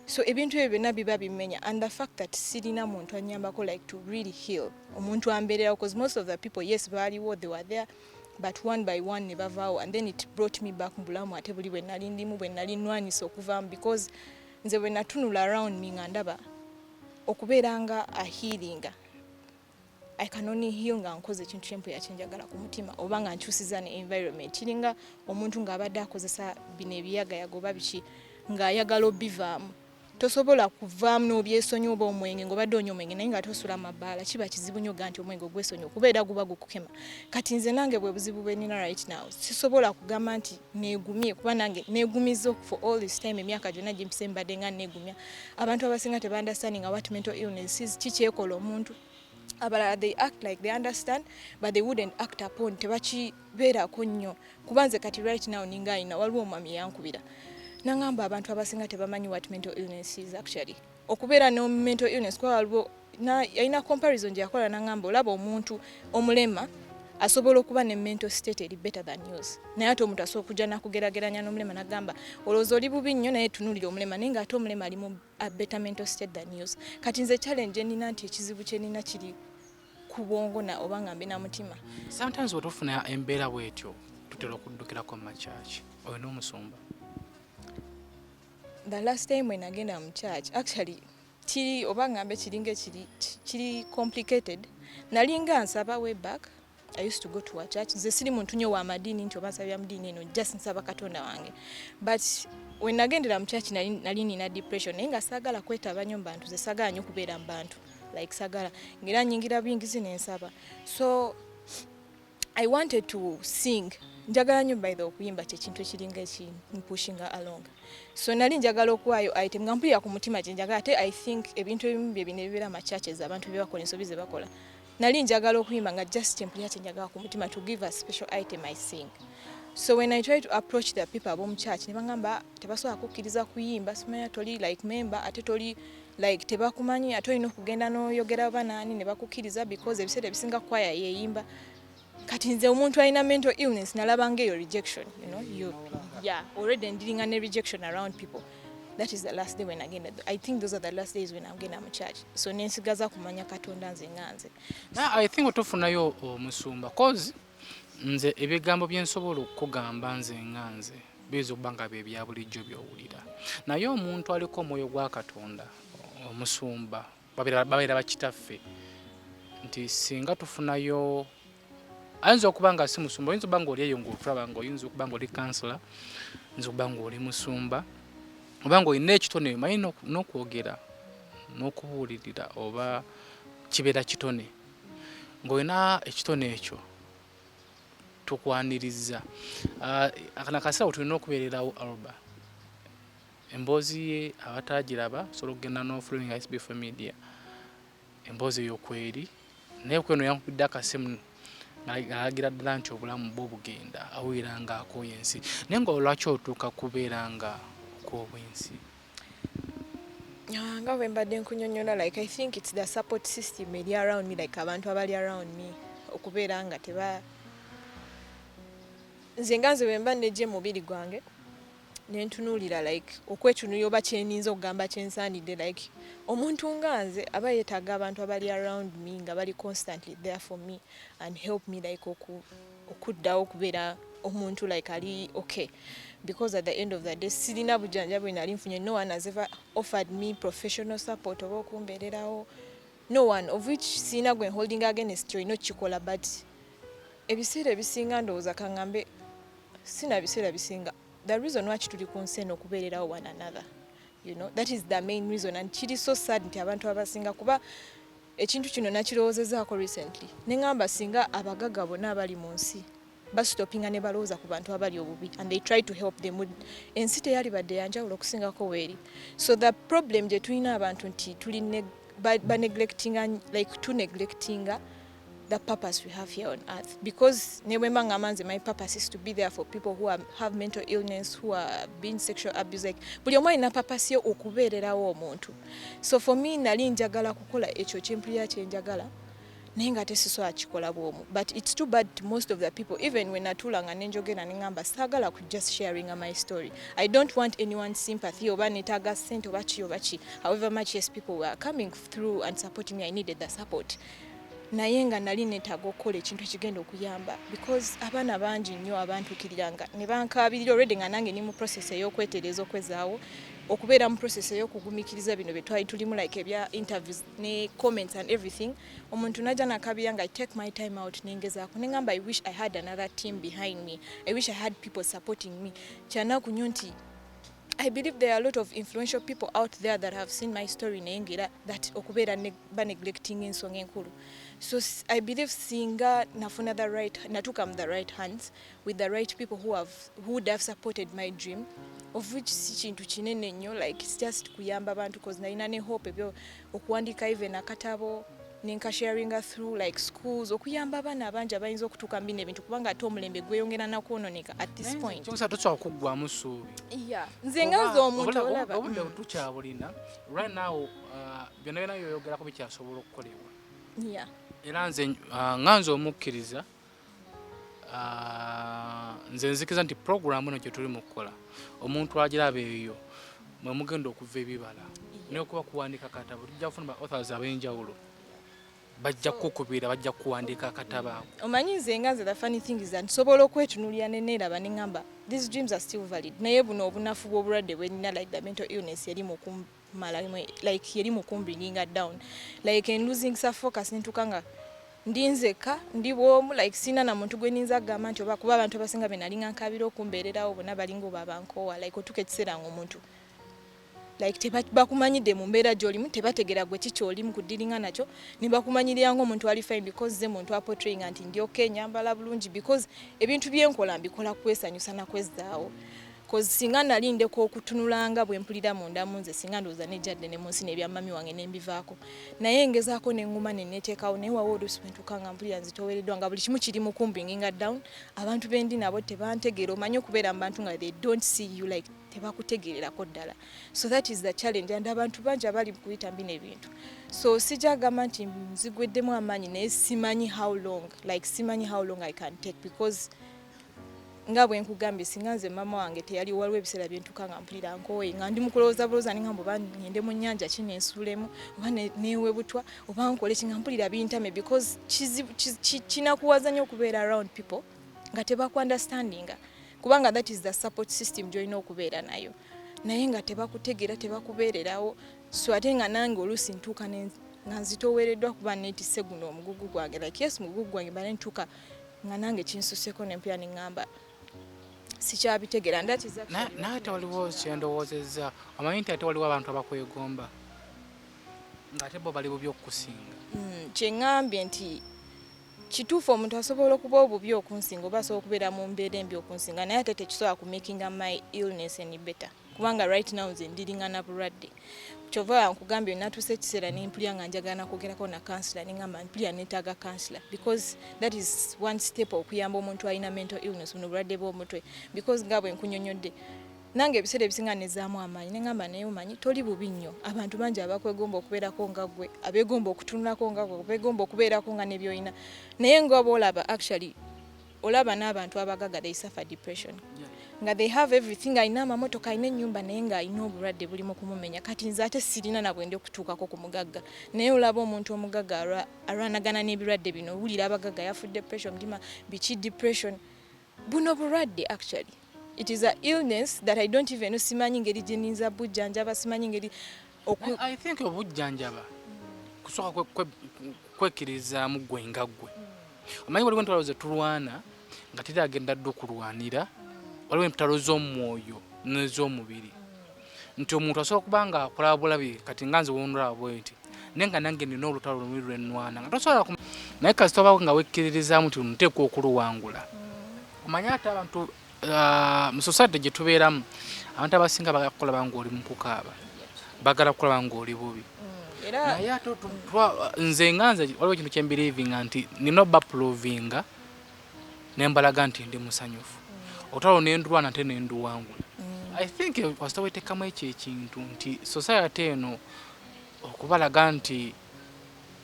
so ebintu ebyo byonna biba bimenya and the fact that sirina muntu anyambako like to really heal omuntu ambeererawo because most of the people yes baaliwo they were there but one by one ne bavaawo and then it brought me back mu bulamu ate buli bwe nali ndimu bwe nali nnwanyisa okuvaamu because nze bwe natunula around me nga ndaba okubeera nga a healinga I can only heal nga nkoze ekintu kyempuya kyenjagala ku mutima oba nga nkyusiza ne environment kiringa omuntu ng'abadde akozesa bino ebiyagayaga oba biki ng'ayagala obivaamu tosobola kuvaamu n'obyesonyi oba omwenge ng'obadde onywa omwenge naye nga tosula mabaala kiba kizibu nnyo ga nti omwenge ogwesonyi okubeera guba gukukema kati nze nange bwe buzibu bwe nina right now sisobola kugamba nti neegumye kuba nange neegumiza for all this time emyaka gyonna gyempise mbadde nga neegumya abantu abasinga tebaunderstanding what mental illness is kikyekola omuntu abalala they act like they understand but they wouldn't act upon tebakibeerako nnyo kuba nze kati right now ninga alina waliwo omwami yankubira nangamba abantu abasinga tebamanyi what mental illness is actually okubeera no mental illness kwa waliwo yalina comparison gye yakola nangamba olaba omuntu omulema asobola okuba ne mental state eri better than yours naye ate omuntu asobola okujja nakugerageranya n'omulema nagamba olowooza oli bubi nnyo naye tunulira omulema naye nga ate omulema ali mu a better mental state than yours kati nze challenge nina nti ekizibu kye nina kiri ku bwongo na oba nga mbe na mutima sometimes bwe tufuna embeera bwetyo tutera okuddukirako mu church oyo n'omusumba the last time when agenda mu church actually kiri oba ngambe kiringa kiri complicated nalinga nsaba way back I used to go to a church nze siri muntu nnyo wa madini nti oba nsabira mu dini eno just nsaba katonda wange but when nagendera mu church nali nina depression naye nga saagala kwetaba nnyo mu bantu ze saagala nnyo kubeera mu bantu like saagala ngera nyingira bingizi nensaba so I wanted to sing njagala nnyo by the okuyimba kyekintu ekiringa ekimpushinga along so nali njagala okuwaayo item nga mpulira ku mutima gye njagala ate I think ebintu ebimu bye bino ebibeera mu churches abantu bye bakola ensobi ze bakola nali njagala okuyimba nga just mpulira kye njagala ku mutima to give a special item I sing so when I try to approach the people ab'omu church ne bangamba tebasobola kukkiriza kuyimba simanya toli like member ate toli like tebakumanyi ate olina okugenda n'oyogera banaani ne bakukkiriza because ebiseera ebisinga kwaya yeeyimba kati nze omuntu alina mental illness nalaba ngeyo rejection, you know, already dealing ne rejection around people. That is the last day when I think those are the last days when I'm getting to church. So nensigaza kumanya Katonda nze nganze. I think otufunayo omusumba cause nze ebigambo byensobola okugamba nze nganze bizo banga bye bya bulijjo byowulira. Naye omuntu aliko omwoyo gwa Katonda omusumba babira bakitaffe nti singa tufunayo ayinza okuba nga si musumba, oyinza okuba nga oli eyo ng'otulaba nga oyinza okuba nga oli kansula, oyinza okuba nga oli musumba, oba nga olina ekitone omanyi n'okwogera n'okubuulirira oba kibeera kitone ng'olina ekitone ekyo tukwaniriza. Nakasirawo tulina okubeererawo Alba emboozi ye abatagiraba sobola okugenda n'ofollowing SB4 Media emboozi ey'okweri naye kweno yankubidde akasimu alagira ddala nti obulamu bwo bugenda awulira nga akooya ensi. Naye nga olwaki otuuka kubeera nga okoowa ensi? Nga bwe mbadde nkunyonnyola, like I think it's the support system eri around me, like abantu abali around me okubeera nga nze nganze bwe mba nejje mubiri gwange nentunuulira like okwetunuulira oba kyeninza okugamba kyensaanidde, like omuntu nganze aba yeetaaga abantu abali around me nga bali constantly there for me and help me like okuddawo okubeera omuntu like ali okay, because at the end of the day sirina bujjanjabi nali nfunye. No one has ever offered me professional support oba okumbeererawo, no one, of which sirina gwe holding against kyoyina okikola, but ebiseera ebisinga ndowooza kaŋŋambe sina biseera bisinga the reason why tuli ku nsi eno okubeererawo one another, you know, that is the main reason. And kiri so sad nti abantu abasinga kuba ekintu kino nakirowoozezaako recently neŋŋamba singa abagaga bonna abali mu nsi bastopinga ne balowooza ku bantu abali obubi and they try to help them, ensi teyali badde yanjawulo okusingako weeri. So the problem gye tulina abantu nti tuli neglectinga the purpose we have here on earth, because my purpose is to be there for people who have mental illness, who are being sexual abused, like buli omu alina purpose yo okubeererawo omuntu. So for me nali njagala kukola ekyo kyempulira kyenjagala naye nga tesisobola kikola bwomu, but it's too bad most of the people, even when natulanga nenjogera neŋŋamba saagala ku just sharing my story. I don't want anyone's sympathy oba netaaga sente oba ki oba ki. However much yes people were coming through and supporting me, I needed the support. Naye nga nali neetaaga okukola ekintu ekigenda okuyamba, because abaana bangi nnyo abantuukiriranga ne bankaabirira already nga nange ni mu process ey'okwetereeza okwezaawo, okubeera mu process ey'okugumikiriza bino bye twali tulimu like ebya interviews ne comments and everything. Omuntu najja nakabira nga I take my time out nengezaako neŋŋamba I wish I had another team behind me, I wish I had people supporting me. Kyanaku nnyo nti I believe there are a lot of influential people out there that have seen my story nengera that okubeera neglecting ensonga enkulu. So I believe singa nafuna natuka the right hands with the right people who would have supported my dream, of which si kintu kinene nnyo, like it's just kuyamba abantu, because nalina ne hope ebyo okuwandiika even akatabo nenka sharinga through like schools okuyamba abaana abangi abayinza okutuuka mbina ebintu, kubanga ate omulembe gweyongera nakwononeka at this point. Kyonsa tusobola kuggwamu ssuubi. Yeah, nze ngaza omuntu olaba obudde tukyabulina right now, byonna byonna byoyogerako bikyasobola okukolebwa. Yeah. Era nze nganze omukkiriza, nze nzikiriza nti program eno gye tuli mu kukola omuntu agiraba eyo mwe mugenda okuva ebibala n'okuba kuwandiika katabo, tujja kufuna ba authors ab'enjawulo bajja kukubira, bajja kuwandiika akatabo ako. Omanyi nze nganze the funny thing is that nsobola okwetunuulira neneeraba neŋŋamba these dreams are still valid, naye buno obunafu bw'obulwadde bwe nina like the mental illness yeri mu like yeri mu kumbringinga down, like and losing some focus nentuka nga ndi nzeka ndi bwomu, like sina na muntu gwe ninza kugamba nti oba kuba abantu abasinga be nali nkabira okumbeererawo bonna balinga oba abankowa, like otuka ekiseera ng'omuntu like bakumanyidde mu mbeera gy'olimu, tebategera gwe kiki olimu kudiringa nakyo, ne bakumanyirira ng'omuntu ali fine because ze muntu aportrayinga nti ndi okay, nyambala bulungi, because ebintu byenkola mbikola kwesanyusa na kwezzaawo. cause singa nalindeko okutunulanga bwe mpulira munda munze singa ndoza ne jadde ne munsi nebya mami wange nembivaako naye ngezaako ne nguma ne neteekawo naye wawo olusimentuka nga mpulira nzitowereddwa nga buli kimu kiri mu kumbinginga down abantu bendi nabo tebantegeera omanyi okubeera mu bantu nga they don't see you like tebakutegeererako ddala so that is the challenge and abantu bangi abali mu kuyita mbi n'ebintu so sijagamba nti nzigweddemu amaanyi naye simanyi how long I can take because nga bwe nkugambye singa nze mama wange teyali waliwo ebiseera byentuka nga mpulira nkooye nga ndi mukulowooza bulowooza ninga mbu ngende mu nnyanja kinensuulemu oba neewebutwa oba nkole kinga mpulira bintame because kinakuwaza nnyo okubeera around people nga tebakuunderstandinga kubanga that is the support system gy'olina okubeera nayo naye nga tebakutegeera tebakubeererawo so ate nga nange oluusi ntuuka nga nzitoweereddwa kuba neetisse guno omugugu gwange like yes mugugu gwange bale ntuuka nga nange kinsuseko nempira neŋŋamba sikyabitegeera naate waliwo kyendowoozezza omanyi nti ate waliwo abantu abakwegomba ng'ate bo bali bubi okukusinga kyeŋŋambye nti kituufu omuntu asobola okuba obubi okunsinga oba asobola okubeera mu mbeera embi okunsinga naye ate tekisobola kumakinga my illness any better kubanga right now nze ndiringa na bulwadde kyova nkugambye natuuse ekiseera nempulira nga njagala nakwogerako na kansula neŋŋamba mpulira neetaaga kansula because that is one step okuyamba omuntu alina mental illness buno bulwadde bw'omutwe because nga bwe nkunyonyodde nange ebiseera ebisinga nezaamu amaanyi neŋŋamba naye omanyi toli bubi nnyo abantu bangi abakwegomba okubeerako nga ggwe abeegomba okutunulako nga ggwe abeegomba okubeerako nga nebyoyina naye ng'oba olaba actually olaba n'abantu abagaga they suffer depression nga they have everything alina amamotoka alina ennyumba naye nga alina obulwadde bulimu kumumenya kati nze ate sirina nabwendi okutuukako ku mugagga naye olaba omuntu omugagga alwanagana n'ebirwadde bino owulira abagagga yafudde depression mutima biki depression buno bulwadde actually it is a illness that I don't even know simanyi ngeri gye nninza bujjanjaba simanyi ngeri I think obujjanjaba kusooka kwekirizaamu ggwe nga ggwe omanyi waliwo entalo ze tulwana nga teragenda dde okulwanira waliwo empitalo z'omwoyo n'ez'omubiri nti omuntu asobola okuba nga akola bulabi kati nga nze wondolaba bwe nti naye nga nange nina olutalo lumu lwennwana nga tosobola naye kasi toba nga wekkiririzaamu nti nteekwa okuluwangula omanyi ate abantu mu society gye tubeeramu abantu abasinga bagakulaba ng'oli mu kukaaba bagala kukulaba ng'oli bubi naye ate nze nga nze waliwo ekintu kyembiriivinga nti nina obapulovinga nembalaga nti ndi musanyufu otalo nendulwana ate nenduwangula I think wasita weteekamu ekyo ekintu nti society eno okubalaga nti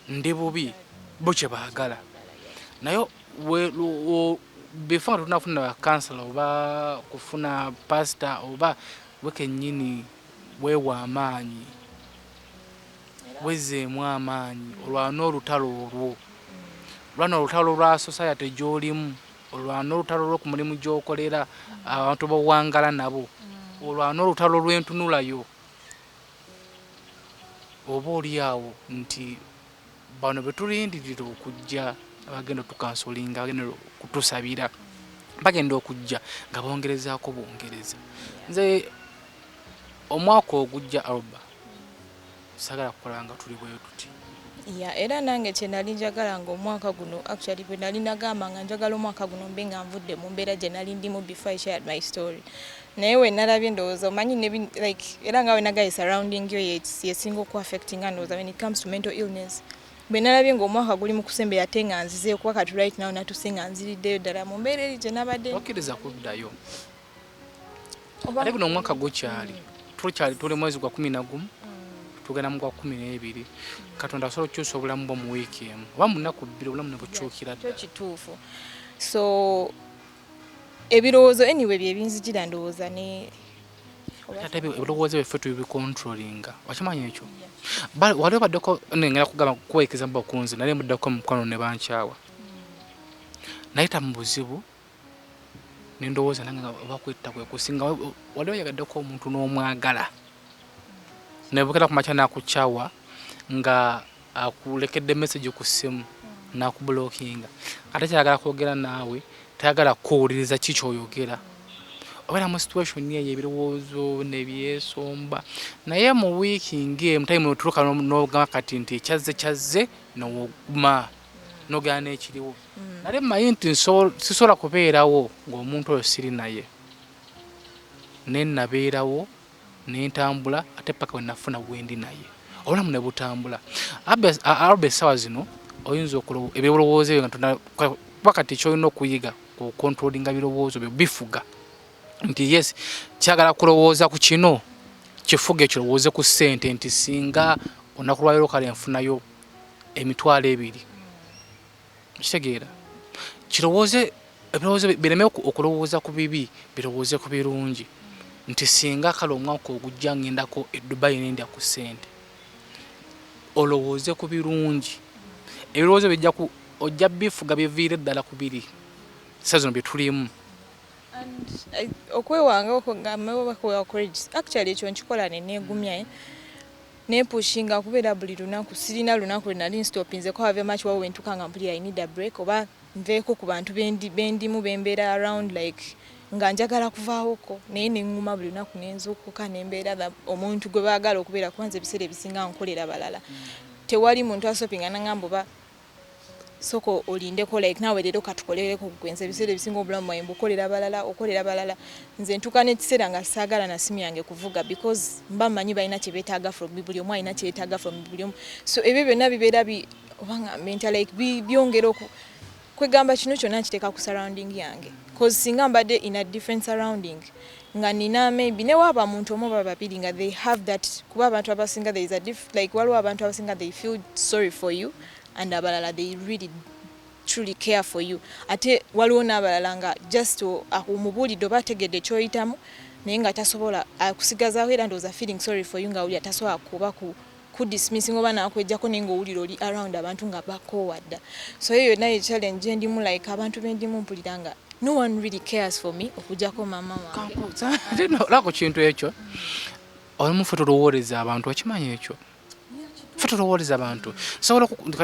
ndi bubi bo kye baagala naye before nga tunafuna kansala oba kufuna pastor oba wekennyini weewa amaanyi wezeemu amaanyi olwana olutalo olwo olwana olutalo lwa society gy'olimu olwana olutalo lwo ku mulimu gy'okolera abantu bawangala nabo olwana olutalo lw'entunulayo oba oli awo nti bano betulindirira okujja abagenda tukansolinga bagenda kutusabira bagenda okujja nga bongerezaako bongereza nze omwaka ogujja Alba sagala kukola nga tuli bwe tuti era nange kye nali njagala nga omwaka guno actually bwe nali nagamba nga njagala omwaka guno mbe nga nvudde mu mbeera gye nali ndimu before I shared my story naye we nalabye ndowooza omanyi like era nga we nagaye surrounding yo yesinga okuaffectinga ndowooza when it comes to mental illness bwe nalabye ng'omwaka guli mu kusembe ate nga nzize kuba kati right now natuse nga nziriddeyo ddala mu mbeera eri gye nabadde okkiriza kuddayo ate guno omwaka gukyali tuli mwezi gwa 11 tugenda mu gwa 12 Katonda asobola okukyusa obulamu bwo mu wiiki emu oba mu nnaku 2 obulamu ne bukyukira ddala kituufu so ebirowoozo anyway bye binzijira ndowooza ne ate ebirowoozo byaffe tubicontrollinga wakimanyi ekyo waliwo baddeko nengera kugamba kuwerekeza mba okunze naye muddako mukono ne bankyawa nayita mu buzibu nendowooza nange oba kwetta kwe kusinga waliwo yagaddeko omuntu n'omwagala nebukera ku makya nakukyawa nga akulekedde message ku ssimu nakublockinga ate kyagala kwogera naawe tayagala kuwuliriza ki kyoyogera obeera mu situation eyo ebirowoozo nebyesomba naye mu wiiki ng'emu time otuuka n'ogamba kati nti ekyazze nowoguma n'ogera n'ekiriwo nale mmanyi nti sisobola kubeerawo ng'omuntu oyo siri naye nabeerawo nentambula ate paka we nafuna wendi naye obulamu ne butambula. Alba sawa zino oyinza ebirowoozo nga pakati kyolina okuyiga ku controllinga birowoozo bifuga nti yes kyagala kulowooza ku kino kifuge kirowooze ku ssente nti singa olunaku lwaleero kale nfunayo $2,000 kitegeera kirowooze ebirowoozo bireme okulowooza ku bibi birowooze ku birungi nti singa kale omwaka ogujja ngendako e Dubai nendya ku ssente olowooze ku birungi ebirowoozo bijja ojja bifuga biviire ddala ku biri sazino bye tulimu. Okwewanga actually ekyo nkikola neneegumya nepushinga kubeera buli lunaku sirina lunaku lwe nali nstopinze ko have much wawe ntuka nga mpulira I need a break oba nveeko ku bantu bendimu bembeera around like nga njagala kuvaawoko naye neŋŋuma buli lunaku nenzuukuka nembeera omuntu gwe baagala okubeera kubanza ebiseera ebisinga nkolera balala tewali muntu asopinga nangamba oba soko olindeko like nawe leero katukolereko kugwenza ebiseera ebisinga obulamu bwawe mbukolera balala nze ntuka n'ekiseera nga saagala na simu yange kuvuga because mba mmanyi balina kye beetaaga from buli omu alina kye yeetaaga from buli omu so ebyo byonna bibeera obanga mental like byongera kwegamba kino kyonna nkiteeka ku surrounding yange because singa mbadde in a different surrounding nga nina maybe ne waba muntu omu baba babiri nga they have that kuba abantu abasinga there is a like waliwo abantu abasinga they feel sorry for you and abalala they really truly care for you ate waliwo n'abalala nga just omubulidde oba ategedde kyoyitamu naye nga tasobola akusigazaaho era ndowooza feeling sorry for you nga wuli atasobola kuba ku dismissing oba nakwejjako naye ng'owulira oli around abantu nga bakoowadda so eyo yonna ye challenge endimu like abantu bendimu mpulira nga no one really cares for me okujjako maama wange lako kintu ekyo olumu ffe tulowooleza abantu okimanyi ekyo ffe tulowooleza abantu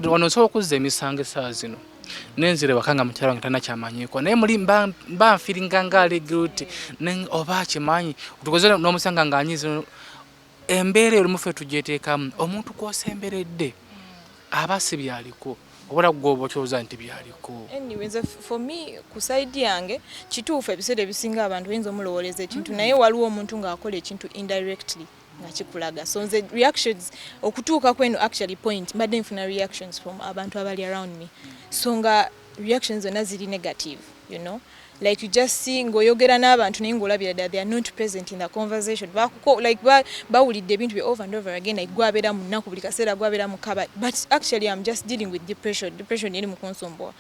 wano nsobola okuzza emisango essaawa zino nenzire waka nga mukyala wange talina kyamanyiiko naye muli mba nfiringa ng'aleguti oba akimanyi otukoze n'omusanga ng'anyize embeera olumu ffe tugyeteekamu omuntu kw'osemberedde aba si byaliko obula gwoba okyoza nti byaliko. Anyways, for me ku side yange kituufu ebiseera ebisinga abantu oyinza omulowooleza ekintu naye waliwo omuntu ng'akola ekintu indirectly nga kikulaga so nze reactions okutuuka kweno actually point mbadde nfuna reactions from abantu abali around me so nga reactions zonna ziri negative you know like you just see ng'oyogera n'abantu naye ng'olabira that they are not present in the conversation like bawulidde ebintu bye over and over again like gwabeera mu nnaku buli kaseera gwabeera mu kaba but actually I'm just dealing with depression eri mu kunsombola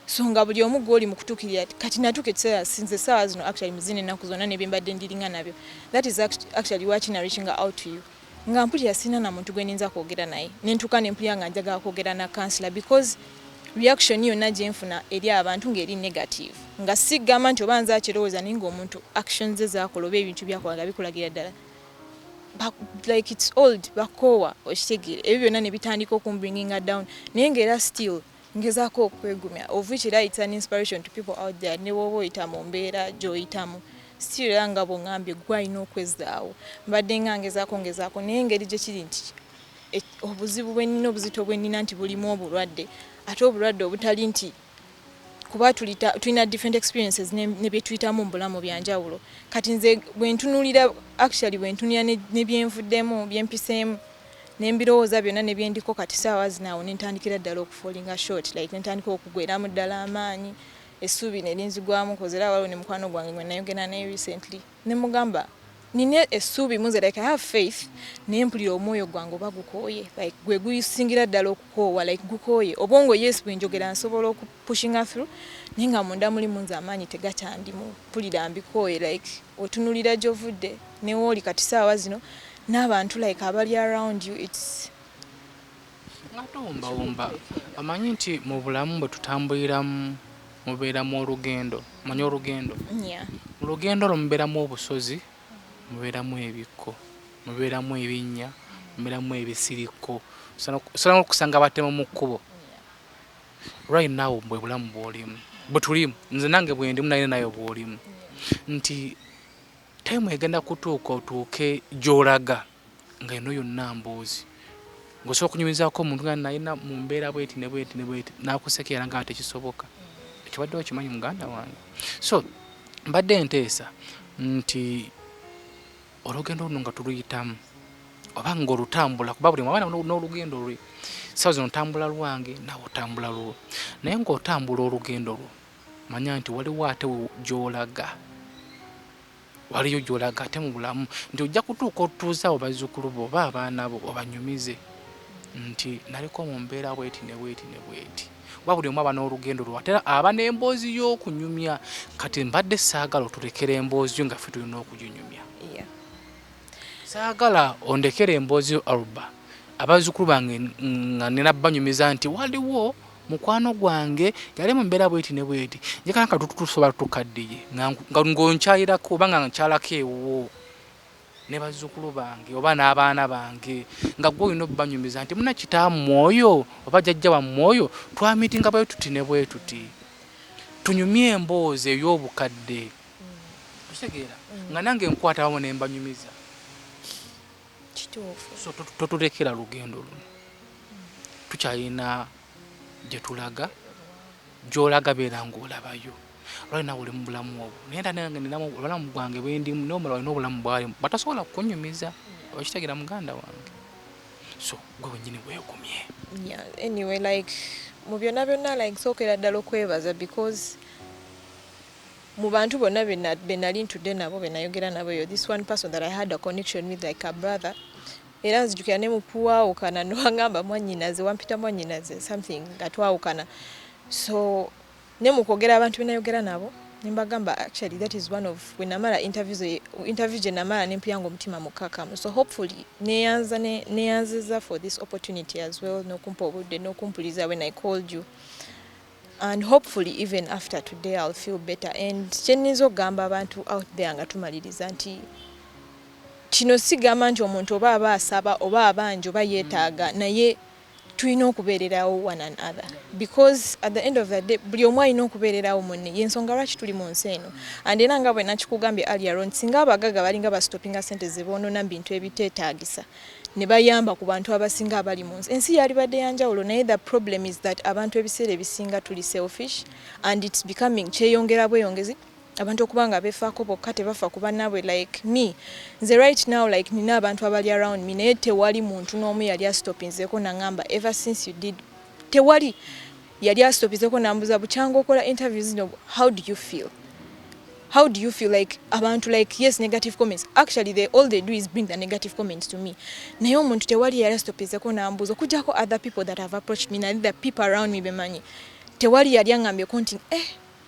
so nga buli omu gw'oli mu kutuukirira kati natuuka ekiseera sinze essaawa zino actually muzina ennaku zonna n'ebye mbadde ndiringa nabyo that is actually watching and reaching out to you nga mpulira sina na muntu gwe ninza kwogera naye nentuuka ne mpulira nga njagala kwogera na counselor because reaction yonna gye nfuna eri abantu ng'eri negative nga sigamba nti oba nze akirowooza naye ng'omuntu actions ze zaakola oba ebintu byakola nga bikulagira ddala like it's old bakoowa okitegeera ebyo byonna ne bitandika okumbringinga down naye ng'era still ngezaako okwegumya of which era it's an inspiration to people out there ne bw'oba oyita mu mbeera gy'oyitamu still era nga bw'ongambye gwalina okwezaawo mbadde nga ngezaako naye engeri gye kiri nti obuzibu bwenina obuzito bwenina nti bulimu obulwadde ate obulwadde obutali nti kuba tulina different experiences ne bye tuyitamu mu bulamu byanjawulo kati nze bwentunulira nebyenvuddemu byempiseemu nembirowooza byonna nebyendiko kati saawa zinaawo nentandikira ddala okufallinga short like nentandika okugweramu ddala amaanyi essuubi nerinzigwamu kozera waliwo ne mukwano gwange gwe nayogera naye recently nemugamba nina essuubi muze like I have faith naye mpulira omwoyo gwange oba gukooye like gwe gusingira ddala okukoowa like gukooye obwongo yes bwenjogera nsobola okupushinga through naye nga munda mulimu nze amaanyi tegakyandimu mpulira mbikooye like otunulira gy'ovudde newooli kati saawa zino n'abantu like abali around you it's ngatowombawomba amanyi nti mu bulamu bwe tutambuliramu mubeeramu olugendo manyi olugendo mu lugendo olwo mubeeramu obusozi mubeeramu ebikko mubeeramu ebinnya mubeeramu ebisirikko osala okusanga batema mu kkubo right now bwe bulamu bw'olimu bwe tulimu nze nange bwendimu naye nayo bw'olimu nti time egenda kutuuka otuuke gy'olaga nga eno yonna mboozi ng'osobola okunyumizaako omuntu nga nayina mu mbeera bweti ne bweti n'akusekera nga tekisoboka ekibadde okimanyi muganda wange so mbadde nteesa nti olugendo luno nga tuluyitamu oba ng'olutambula kuba buli mwana n'olugendo lwe sawa zino ntambula lwange nawe otambula lwo naye ng'otambula olugendo lwo manya nti waliwo ate gy'olaga waliyo gy'olaga ate mu bulamu nti ojja kutuuka otutuuza abo bazzukulu bo oba abaana bo obanyumize nti naliko mu mbeera bweti ne bweti ne bweti oba buli omu aba n'olugendo lwo ate aba n'emboozi y'okunyumya kati mbadde saagala otulekera emboozi yo nga ffe tulina okuginyumya saagala ondekera emboozi yo Alba abazzukulu bange nga nina banyumiza nti waliwo mukwano gwange yali mu mbeera bweti ne bweti njekana ka tusobola tukaddiye nga ng'onkyayirako oba nga nkyalako ewuwo ne bazzukulu bange oba n'abaana bange nga gwe olina obbanyumiza nti muna kitaamu mwoyo oba jjajja wa mwoyo twamitinga bwe tuti ne bwe tuti tunyumye emboozi ey'obukadde okitegeera nga nange nkwata abamu ne mbanyumiza so totulekera lugendo luno tukyalina gye tulaga gy'olaga beera ng'olabayo olwali nawe oli mu bulamu obwo naye nange ninamu obulamu bwange bwendimu n'omulala olina obulamu bwalimu batasobola kukunyumiza okitegeera muganda wange so gwe wennyini weegumye anyway like mu byonna byonna like sookera ddala okwebaza because mu bantu bonna be nali ntudde nabo be nayogera nabo yo this one person that I had a connection with like a brother era nzijukira ne mupuwaawukana nowangamba mwannyinaze wampita mwannyinaze something nga twawukana so ne mukwogera abantu benayogera nabo nembagamba actually that is one of when namala interview gye namala nempuyanga omutima mukakamu so hopefully neyanziza for this opportunity as well nokumpa obudde nokumpuliza when I called you and hopefully even after today I'll feel better and kyenniza okugamba abantu out there nga tumaliriza nti kino sigamba nti omuntu oba aba asaba oba abanja oba yeetaaga naye tulina okubeererawo one another because at the end of the day buli omu alina okubeererawo munne yensonga lwaki tuli mu nsi eno and era nga bwe nakikugambye earlier on singa abagaga balinga bastopinga sente ze boonona mu bintu ebiteetaagisa ne bayamba ku bantu abasinga abali mu nsi ensi yalibadde yanjawulo naye the problem is that abantu ebiseera ebisinga tuli selfish and it's becoming kyeyongera bweyongezi abantu okubanga befaako bokka tebafa ku bannaabwe like me nze right now like nina abantu abali around me naye tewali muntu n'omu yali astopinzeko nangamba ever since you did tewali yali astopinzeko nambuza bukyanga okola interviews zino how do you feel like abantu like yes negative comments actually all they do is bring the negative comments to me naye omuntu tewali yali astopinzeko nambuza okujjako other people that have approached me and the people around me bemanyi tewali yali angambye nti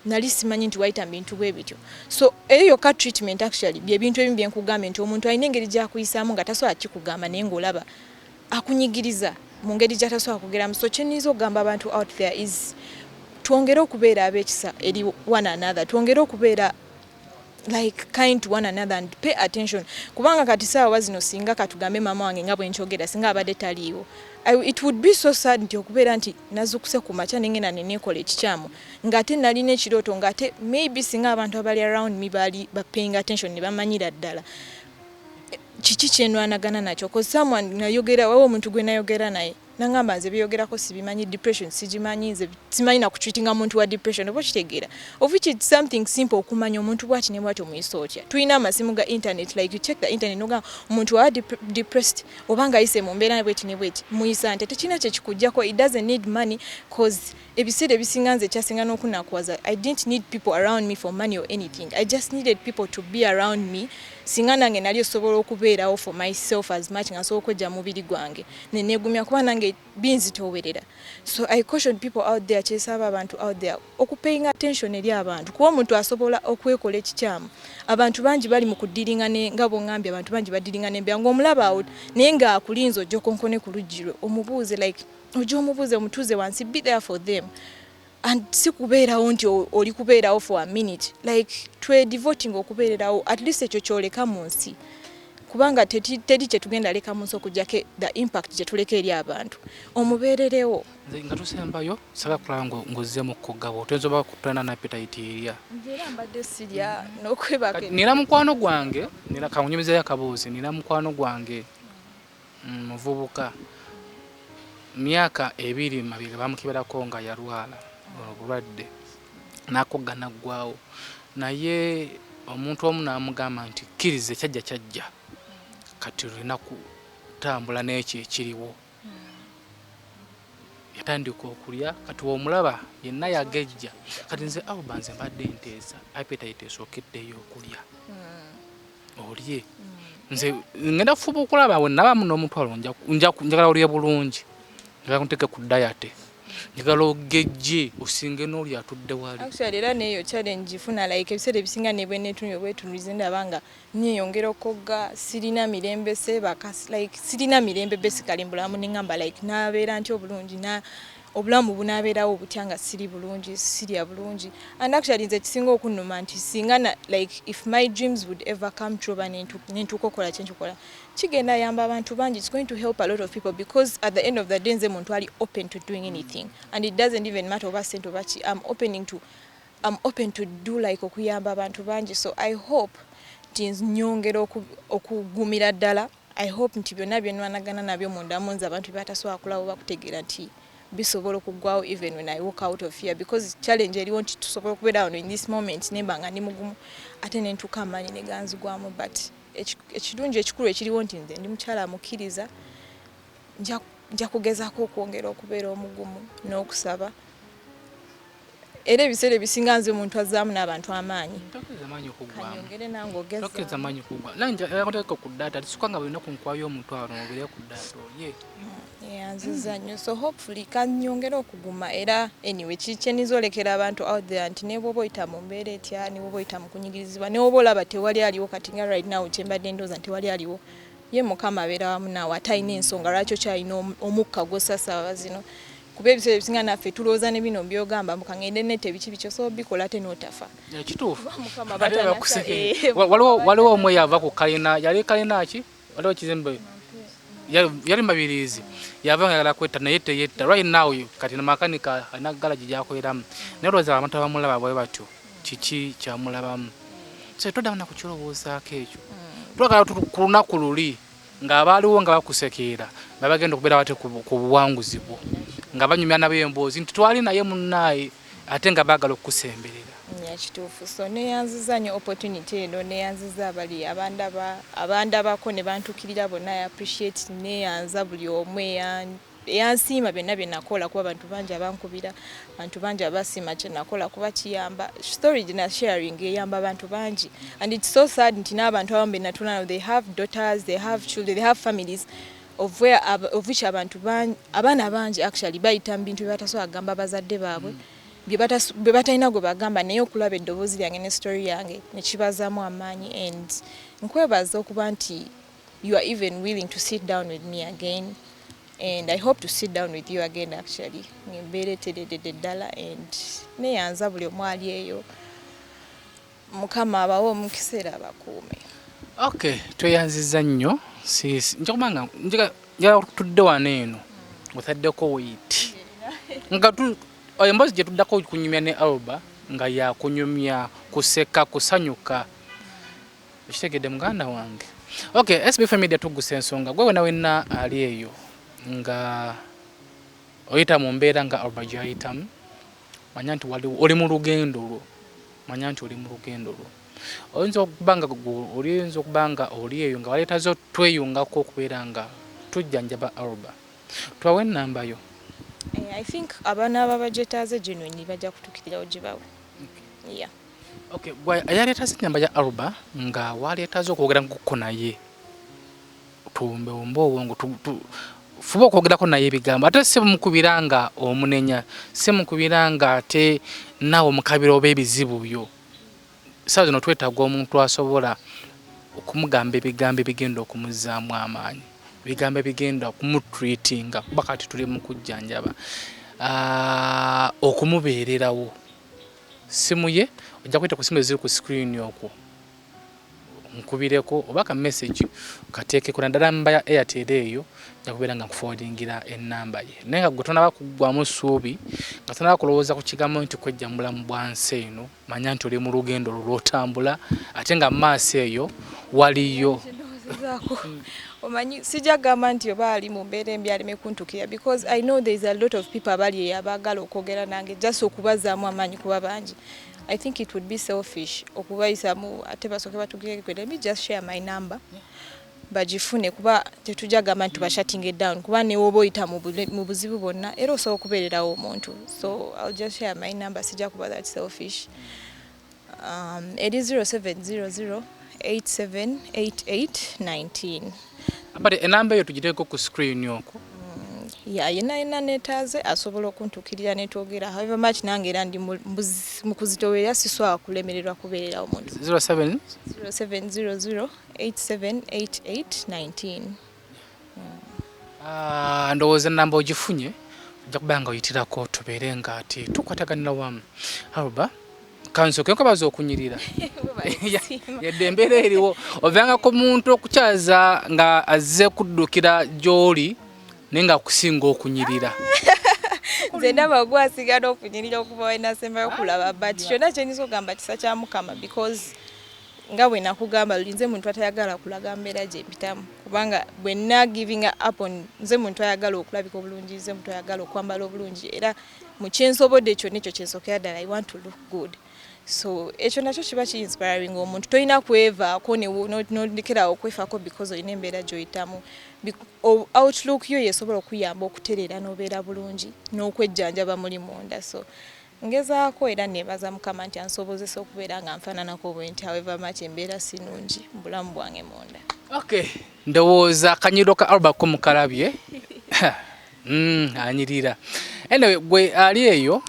nali simanyi nti wayita bintu bwe bityo so eyo ka treatment actually bye bintu ebimu byenkugambye nti omuntu alina engeri gy'akuyisaamu nga tasobola kikugamba naye ng'olaba akunyigiriza mu ngeri gy'atasobola kugeramu so kyenniza okugamba abantu out there is twongere okubeera ab'ekisa eri one another twongere okubeera like kind to one another and pay attention kubanga kati saawa zino singa katugambe mama wange nga bwe nkyogera singa abadde taliiwo it would be so sad nti okubeera nti nazukuse ku makya nengenda neneekola ekikyamu ng'ate nalina ekirooto ng'ate maybe singa abantu abali around me baali paying attention ne bamanyira ddala kiki kyenwanagana nakyo cause someone nayogera wawo omuntu gwe nayogera naye nangamba nze byogerako sibimanyi depression sigimanyi nze simanyi na kutreatinga muntu wa depression oba kitegeera of which it's something simple okumanya omuntu bwati ne bwati omuyisa otya tulina amasimu ga internet like you check the internet noga omuntu wa depressed obanga ayise mu mbeera bweti ne bweti muyisa nte tekina kye kikujjako it doesn't need money cause ebiseera ebisinga nze kyasinga n'okunakuwaza I didn't need people around me for money or anything I just needed people to be around me singa nange nali osobola okubeerawo for myself as much nga nsobola okujja mubiri gwange neneegumya kuba nange binzitoowerera so I caution people out there kyesaba abantu out there okupaying attention eri abantu kuba omuntu asobola okwekola ekikyamu abantu bangi bali mu kudiringa nga bongambye abantu bangi badiringa n'embeera ng'omulaba awo naye ng'akulinza ojja okonkone ku luggi lwe omubuuze like ojja omubuuze omutuuze wansi be there for them and si kubeerawo nti oli kubeerawo for a minute like twe devoting okubeererawo at least ekyo kyoleka mu nsi kubanga teri kyetugenda leka mu nsi okujjako the impact gyetuleka eri abantu omubeererewo nze nga tusembayo saka kulaba ng'ozze mu kugabo otezo ba kutana na appetite erya nzeera mbadde sirya n'okwebaka nina mukwano gwange nina kamunyumizayo akabuuzi nina mukwano gwange muvubuka myaka 2 mabega bamukiberako nga yalwala obulwadde n'akoggana ggwawo naye omuntu omu n'amugamba nti kkirize kyajja kati olina kutambula n'ekyo ekiriwo. Yatandika okulya kati omulaba yenna yagejja kati nze Alba nze mbadde nteesa appetite esookeddeyo okulya olye nze ngenda kufuba okulaba we nabamu n'omutwalo njagala olye bulungi njagala kunteke ku diet njagala ogejje osinge n'oli atudde wali. Actually era neyo challenge ifuna like ebiseera ebisinga ne bwenetunyo bwetunulize ndabanga nyeyongera okogga sirina mirembe sebakasi like sirina mirembe basically mbulamu nengamba like nabeera nti obulungi na obulamu bunabeerawo obutya nga siri bulungi sirya bulungi and actually nze kisinga okunnuma nti singa like if my dreams would ever come true nentuuka okola kyentukola kigenda yamba abantu bangi. It's going to help a lot of people because at the end of the day nze muntu ali open to doing anything and it doesn't even matter oba sente oba ki I'm open to do like okuyamba abantu bangi. So I hope nyongera okugumira ddala. I hope nti byonna byenwanagana nabyo mundamu nze abantu batasobola kulawo bakutegeera nti bisobola okuggwawo even when I walk out of here because challenge eriwo nti tusobola okubeera wano in this moment nemba nga ndi mugumu ate nentuuka amaanyi ne ganzigwamu but ekirungi ekikulu ekiriwo nti nze ndi mukyala amukkiriza nja kugezaako okwongera okubeera omugumu n'okusaba era ebiseera ebisinga nze omuntu azzaamu n'abantu amaanyi kanyongere nange ogeza amaanyi okuggwa nanje yakoteeka ku data tisukwa nga bulina kunkwayo omutwalo ngere ku data olye yanziza nnyo so hopefully kanyongera okuguma era anyway kyenizolekera abantu out there nti ne bwoba oyita mu mbeera etya ne bwoba oyita mu kunyigirizibwa ne bwoba olaba tewali aliwo kati nga right now kyembadde ndooza nti tewali aliwo ye Mukama abeera wamu naawe atalina ensonga lwaki okyalina omukka gw'osasaba zino kuba ebiseera ebisinga naffe tulowooza ne bino byogamba mukangende nete biki bikyosobola bikola ate n'otafa kituufu waliwo omwe yava ku kalina yali kalina ki waliwo kizimbe yali mabirizi yava nga yagala kwetta naye teyetta right now kati na makanika alina galaji gyakoleramu naye olowooza abantu abamulaba bwe batyo kiki kyamulabamu so toddamu nakukirowoozaako ekyo twagala ku lunaku luli ng'abaaliwo nga bakusekeera nga bagenda okubeera bate ku buwanguzi bwo nga banyumya nabo emboozi nti twali naye munnaaye ate nga baagala okukusemberera. Kituufu so neyanziza nnyo opportunity eno neyanziza abali abandabako ne bantukirira bonna I appreciate neyanza buli omu eyansiima byonna bye nakola kuba abantu bangi abankubira abantu bangi abasiima kye nakola kuba kiyamba story gye sharing eyamba abantu bangi and it's so sad nti n'abantu abamu be natulana they have daughters they have children they have families of which abantu abaana bangi actually bayita mu bintu bye batasobola kugamba bazadde baabwe bye batalina gwe bagamba naye okulaba eddoboozi lyange ne story yange ne kibazaamu amaanyi and nkwebaza okuba nti you are even willing to sit down with me again and I hope to sit down with you again actually ngembeera eteredde ddala and neyanza buli omu ali eyo Mukama abawo mu kiseera abakuume. Okay tweyanziza nnyo njagamba nga tudde wano eno otaddeko wait nga emboozi gye tuddako kunyumya ne Alba nga yakunyumya kuseka kusanyuka ekitegedde muganda wange. Okay SB Media tugusa ensonga gwe wenna ali eyo nga oyita mu mbeera nga Alba gyayitamu manya nti oli mu lugendo lwo oyinza okuba nga oli eyo nga waleetazo tweyungako okubeera nga tujjanjaba Alba twawe ennamba yo. I think abaana ababajetaaze genuinely bajja kutukirirawo gye bawe. Yeah. Okay, ayaleetaze ennyamba ya Alba nga waleetaze okwogera nkukko naye tuwombe obwongo fuba okwogerako naye ebigambo ate si mukubiranga omunenya si mukubiranga ate naawe omukabira oba ebizibu byo saa zino twetaaga omuntu asobola okumugamba ebigambo ebigenda okumuzzaamu amaanyi bigambo ebigenda okumutreatinga kuba kati tuli mu kujjanjaba okumubeererawo. Simu ye ojja kuyita ku simu eziri ku screen okwo nkubireko oba ka message kateekeko naddala namba ya Airtel eyo nja kubeera nga nkuforwardingira ennamba ye naye nga gwe tonaba kuggwamu ssuubi nga tonaba kulowooza ku kigambo nti kwejja mu bulamu bwa nsi eno manya nti oli mu lugendo lw'otambula ate nga mu maaso eyo waliyo omanyi sijja gamba nti oba ali mu mbeera embi aleme kuntukira because I know there is a lot of people abali abaagala okwogera nange just okubazaamu amaanyi kuba bangi. I think it would be selfish okubayisamu ate basooke batugire let me just share my number bagifune kuba tetujagamba nti tubashutting it down kuba ne woba oyita mu buzibu bonna era osobola okubeererawo omuntu. So I'll just share my number, sijja kuba that selfish. It is 0700 878819. But enamba eyo tugiteeko ku screen yoko. Yena neetaaze asobola okuntuukirira netwogera. However much nange era ndi mu kuzitowerera siswala kulemererwa kubeererawo omuntu. 0700 878819. Ndowooza namba ogifunye ojja kuba nga oyitirako tubeere nga ati tukwataganira wamu. Alba kansoke nkabaza okunyirira yadde embeera eriwo ovanga ku muntu okukyaza nga azze kuddukira gy'oli naye nga akusinga okunyirira. Nze ndaba gwasiga n'okunyirira okuva wenasembayo okulaba but kyonna kyenyiza okugamba kisa kya Mukama because nga bwe nakugamba nze muntu atayagala kulaga mbeera gye mpitamu kubanga bwe na giving up on nze muntu ayagala okulabika obulungi, nze muntu ayagala okwambala obulungi era mu kyensobodde kyonna ekyo kyensokera ddala I want to look good. So ekyo nakyo kiba ki inspiring omuntu tolina kwevaako nolekerawo okwefaako because olina embeera gy'oyitamu. Outlook yo yesobola okuyamba okutereera n'obeera bulungi n'okwejjanjaba muli munda. So ngezaako era nebaza Mukama nti ansobozesa okubeera nga nfaananako bwe nti however much embeera si nnungi mu bulamu bwange munda. Okay, ndowooza akanyiro ka Alba ko mukalabye anyirira. Anyway, gwe ali eyo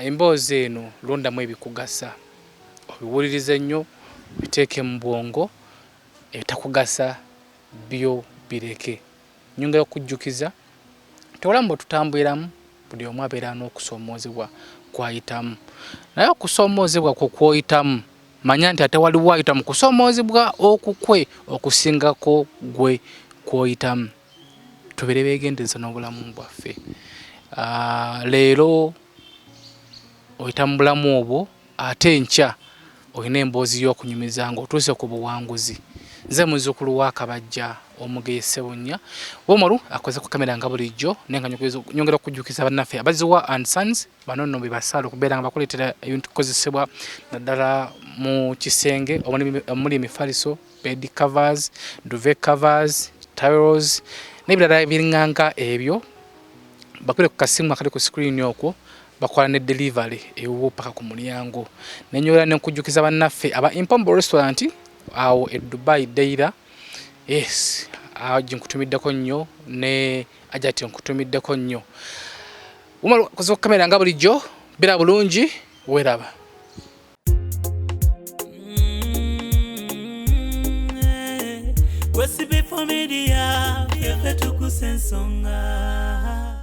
emboozi eno londamu ebikugasa obiwulirize nnyo biteeke mu bwongo, ebitakugasa byo bireke. Nyonga y'okujjukiza tewalamu tutambuliramu buli omu abeera n'okusoomoozebwa kwayitamu naye okusoomoozebwa kwoyitamu manya nti ate waliwo ayita mu kusoomoozebwa okukwe okusingako gwe kwoyitamu. Tubeere beegendereza n'obulamu bwaffe. Leero oyita mu bulamu obwo ate enkya olina emboozi y'okunyumiza ng'otuuse ku buwanguzi. Nze muzzukulu wa Kabajja omugeese bunnya Womaru akoze ku kamera nga bulijjo nenga nyongera okujjukiza bannaffe abaziwa and sons bano nno bebasaala okubeera nga bakuleetera ebintu kozesebwa naddala mu kisenge omuli emifaliso, bed covers, duvet covers, towels n'ebirala ebiringanga ebyo. Bakule ku kasimu akali ku screen okwo bakola ne delivery ewo paka ku mulyango. Nenyola n'okujjukiza bannaffe aba Impombo Restaurant awo e Dubai Deira. Yes, aje nkutumiddeko nnyo ne ajati nkutumiddeko nnyo. Womaru akoze ku kamera nga bulijjo bira bulungi weraba. Wesibe for media, yefe tukusensonga.